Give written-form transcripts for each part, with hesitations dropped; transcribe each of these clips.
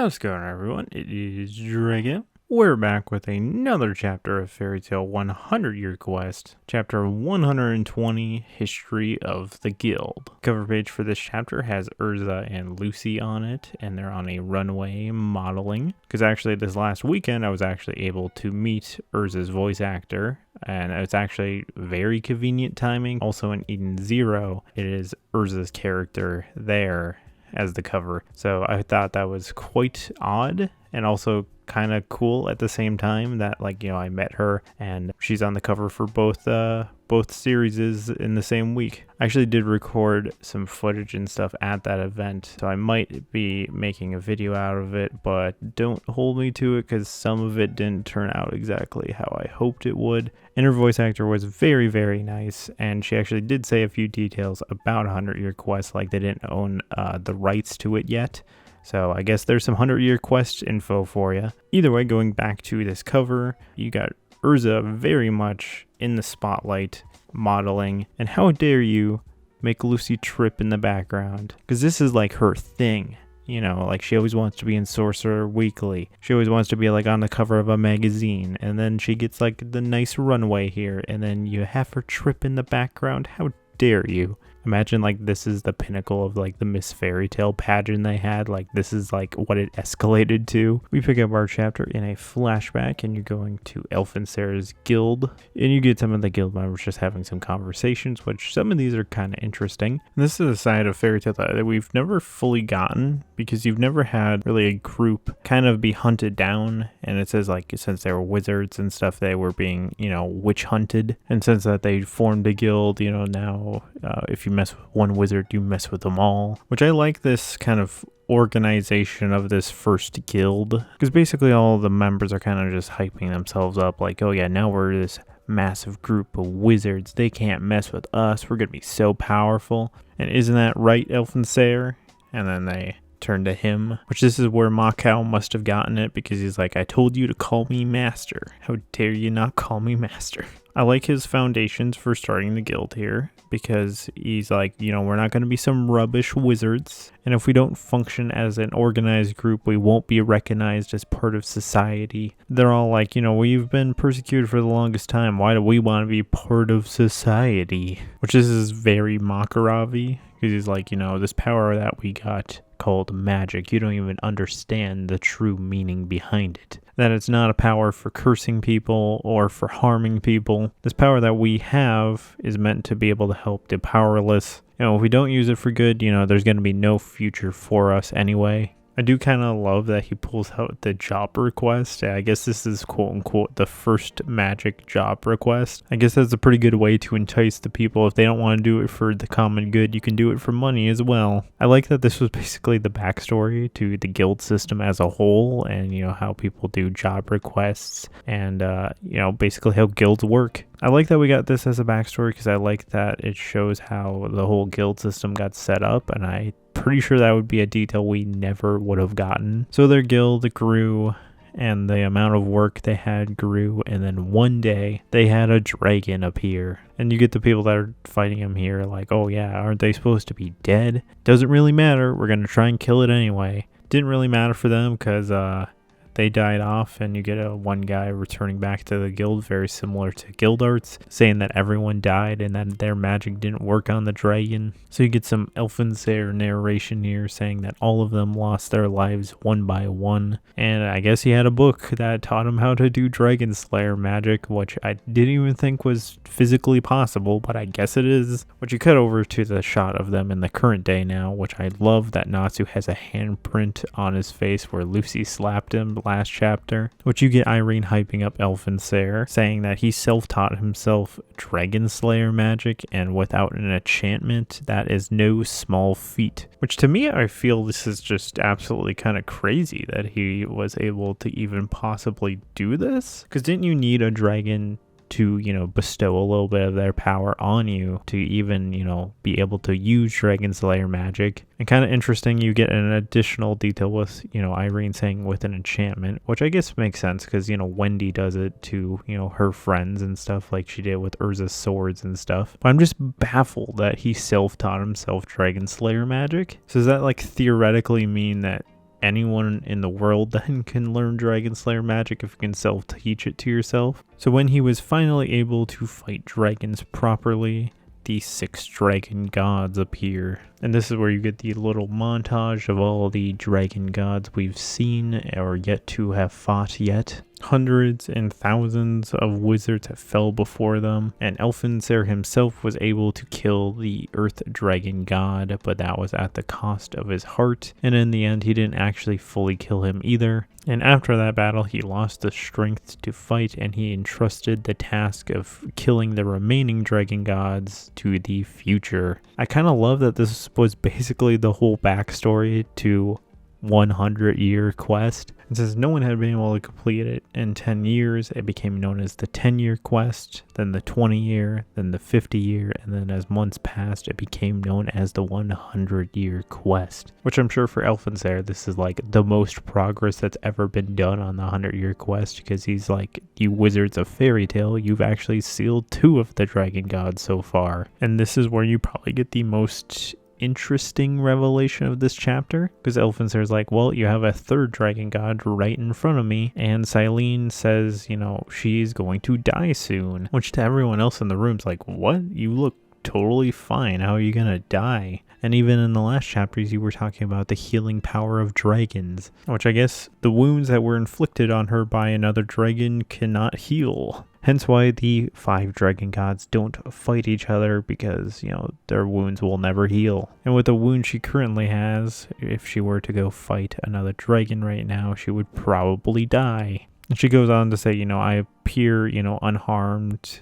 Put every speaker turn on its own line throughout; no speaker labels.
How's it going, everyone? It is Drago. We're back with another chapter of Fairy Tale 100 Year Quest, chapter 120, History of the Guild. Cover page for this chapter has Urza and Lucy on it, and they're on a runway modeling. Because actually this last weekend I was actually able to meet Urza's voice actor, and it's actually very convenient timing. Also in Eden Zero, it is Urza's character there as the cover. So I thought that was quite odd and also kind of cool at the same time that I met her and she's on the cover for both series in the same week. I actually did record some footage and stuff at that event, so I might be making a video out of it, but don't hold me to it because some of it didn't turn out exactly how I hoped it would. And her voice actor was very, very nice, and she actually did say a few details about 100 Year Quest, like they didn't own the rights to it yet. So I guess there's some 100 Year Quest info for you. Either way, going back to this cover, you got Urza very much in the spotlight, modeling, and how dare you make Lucy trip in the background? Because this is like her thing. You know, like she always wants to be in Sorcerer Weekly. She always wants to be like on the cover of a magazine. And then she gets like the nice runway here. And then you have her trip in the background. How dare you? Imagine like this is the pinnacle of like the Miss Fairy Tale pageant they had. Like this is like what it escalated to. We pick up our chapter in a flashback and you're going to Elfinser's guild. And you get some of the guild members just having some conversations, which some of these are kind of interesting. And this is a side of Fairy Tale that we've never fully gotten because you've never had really a group kind of be hunted down. And it says like since they were wizards and stuff, they were being, witch hunted. And since that they formed a guild, now if you mess with one wizard, you mess with them all, which I like this kind of organization of this first guild, because basically all of the members are kind of just hyping themselves up like, oh yeah, now we're this massive group of wizards, they can't mess with us, we're gonna be so powerful. And isn't that right, Elfinser? And then they turn to him, which this is where Makau must have gotten it, because he's like, I told you to call me master, how dare you not call me master. I like his foundations for starting the guild here, because he's like, we're not going to be some rubbish wizards, and if we don't function as an organized group, we won't be recognized as part of society. They're all like, we've been persecuted for the longest time, why do we want to be part of society? Which is very Makarov-y, because he's like, this power that we got called magic, you don't even understand the true meaning behind it. That it's not a power for cursing people or for harming people. This power that we have is meant to be able to help the powerless. If we don't use it for good, there's going to be no future for us anyway. I do kind of love that he pulls out the job request. I guess this is quote unquote the first magic job request. I guess that's a pretty good way to entice the people. If they don't want to do it for the common good, you can do it for money as well. I like that this was basically the backstory to the guild system as a whole, and how people do job requests, and basically how guilds work. I like that we got this as a backstory because I like that it shows how the whole guild system got set up, and I'm pretty sure that would be a detail we never would have gotten. So their guild grew, and the amount of work they had grew, and then one day they had a dragon appear. And you get the people that are fighting him here like, oh yeah, aren't they supposed to be dead? Doesn't really matter, we're going to try and kill it anyway. Didn't really matter for them because they died off, and you get one guy returning back to the guild, very similar to Guild Arts, saying that everyone died and that their magic didn't work on the dragon. So you get some Elfinser narration here saying that all of them lost their lives one by one. And I guess he had a book that taught him how to do Dragon Slayer magic, which I didn't even think was physically possible, but I guess it is. Which you cut over to the shot of them in the current day now, which I love that Natsu has a handprint on his face where Lucy slapped him last chapter, which you get Irene hyping up Elfinser, saying that he self-taught himself Dragon Slayer magic, and without an enchantment, that is no small feat. Which to me, I feel this is just absolutely kind of crazy that he was able to even possibly do this. Because didn't you need a dragon to, bestow a little bit of their power on you to even, be able to use Dragon Slayer magic? And kind of interesting, you get an additional detail with, Irene saying with an enchantment, which I guess makes sense because, Wendy does it to, her friends and stuff like she did with Urza's swords and stuff. But I'm just baffled that he self-taught himself Dragon Slayer magic. So does that theoretically mean that anyone in the world then can learn Dragon Slayer magic if you can self-teach it to yourself. So when he was finally able to fight dragons properly, the 6 dragon gods appear. And this is where you get the little montage of all the dragon gods we've seen or yet to have fought yet. Hundreds and thousands of wizards have fell before them, and Elfinser himself was able to kill the earth dragon god, but that was at the cost of his heart, and in the end he didn't actually fully kill him either. And after that battle he lost the strength to fight, and he entrusted the task of killing the remaining dragon gods to the future. I kind of love that this was basically the whole backstory to 100-year quest. And since no one had been able to complete it in 10 years, it became known as the 10-year quest, then the 20-year, then the 50-year, and then as months passed, it became known as the 100-year quest. Which I'm sure for Elfinser, this is like the most progress that's ever been done on the 100-year quest, because he's like, you wizards of fairy tale, you've actually sealed 2 of the dragon gods so far. And this is where you probably get the most interesting revelation of this chapter, because Elfinser is like, well, you have a 3rd dragon god right in front of me, and Selene says, you know, she's going to die soon, which to everyone else in the room's like, what? You look totally fine. How are you gonna die? And even in the last chapters, you were talking about the healing power of dragons, which I guess the wounds that were inflicted on her by another dragon cannot heal. Hence why the 5 dragon gods don't fight each other, because, you know, their wounds will never heal. And with the wound she currently has, if she were to go fight another dragon right now, she would probably die. And she goes on to say, you know, I appear, you know, unharmed,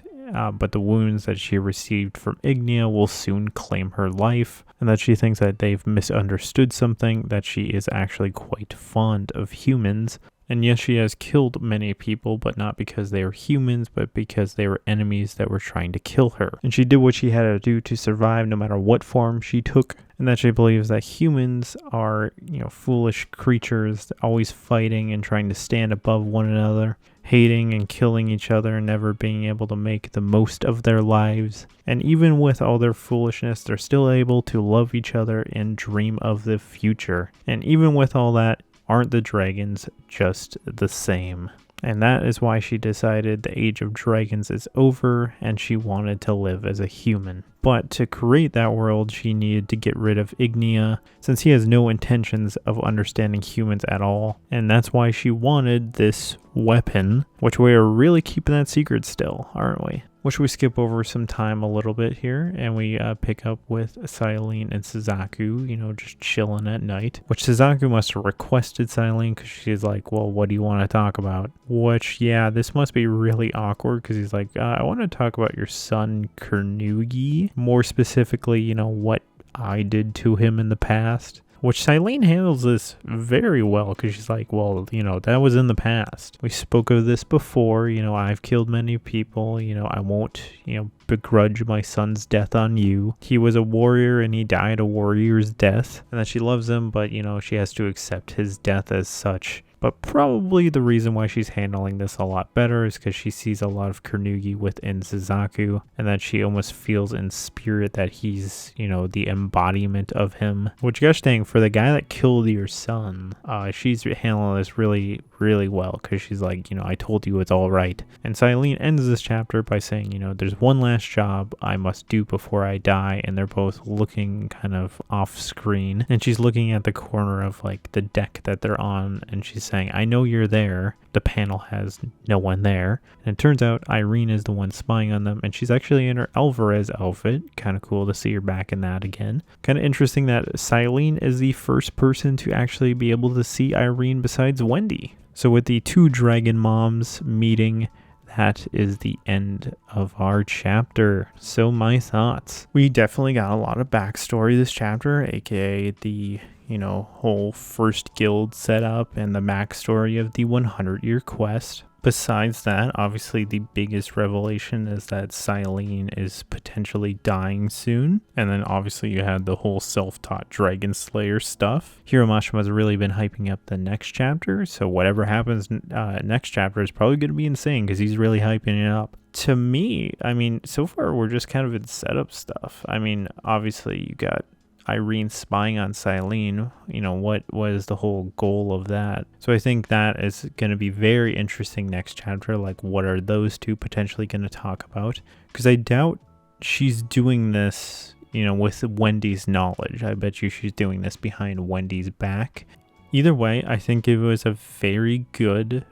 but the wounds that she received from Ignia will soon claim her life, and that she thinks that they've misunderstood something, that she is actually quite fond of humans. And yes, she has killed many people, but not because they were humans, but because they were enemies that were trying to kill her. And she did what she had to do to survive, no matter what form she took. And that she believes that humans are, you know, foolish creatures, always fighting and trying to stand above one another, hating and killing each other and never being able to make the most of their lives. And even with all their foolishness, they're still able to love each other and dream of the future. And even with all that, aren't the dragons just the same? And that is why she decided the age of dragons is over and she wanted to live as a human. But to create that world, she needed to get rid of Ignia, since he has no intentions of understanding humans at all. And that's why she wanted this weapon, which we are really keeping that secret still, aren't we? Which we skip over some time a little bit here, and we pick up with Selene and Suzaku, you know, just chilling at night. Which Suzaku must have requested Selene, because she's like, well, what do you want to talk about? Which, yeah, this must be really awkward, because he's like, I want to talk about your son, Kernugi. More specifically, you know, what I did to him in the past. Which Selene handles this very well, because she's like, well, you know, that was in the past. We spoke of this before, you know, I've killed many people, you know, I won't, you know, begrudge my son's death on you. He was a warrior and he died a warrior's death, and that she loves him, but, you know, she has to accept his death as such. But probably the reason why she's handling this a lot better is because she sees a lot of Kernugi within Suzaku, and that she almost feels in spirit that he's, you know, the embodiment of him. Which, gosh dang, for the guy that killed your son, she's handling this really, really well, because she's like, you know, I told you it's all right. And Selene ends this chapter by saying, you know, there's one last job I must do before I die, and they're both looking kind of off screen, and she's looking at the corner of like the deck that they're on, and she's saying, I know you're there. The panel has no one there. And it turns out Irene is the one spying on them, and she's actually in her Alvarez outfit. Kind of cool to see her back in that again. Kind of interesting that Selene is the first person to actually be able to see Irene besides Wendy. So with the 2 dragon moms meeting, that is the end of our chapter. So my thoughts. We definitely got a lot of backstory this chapter, aka the, you know, whole first guild setup and the backstory of the 100-year quest. Besides that, obviously the biggest revelation is that Selene is potentially dying soon. And then obviously you had the whole self-taught Dragon Slayer stuff. Hiro Mashima has really been hyping up the next chapter, so whatever happens next chapter is probably going to be insane, because he's really hyping it up. To me, I mean, so far we're just kind of in setup stuff. I mean, obviously you got Irene spying on Selene, what was the whole goal of that? So I think that is going to be very interesting next chapter. Like, what are those two potentially going to talk about? Because I doubt she's doing this, with Wendy's knowledge. I bet you she's doing this behind Wendy's back. Either way, I think it was a very good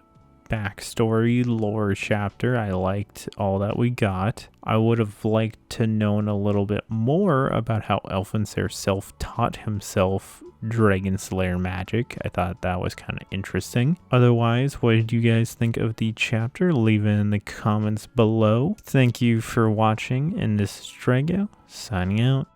backstory lore chapter. I liked all that we got. I would have liked to known a little bit more about how Elfinsair self-taught himself Dragon Slayer magic. I thought that was kind of interesting. Otherwise, what did you guys think of the chapter? Leave it in the comments below. Thank you for watching, and this is Drago, signing out.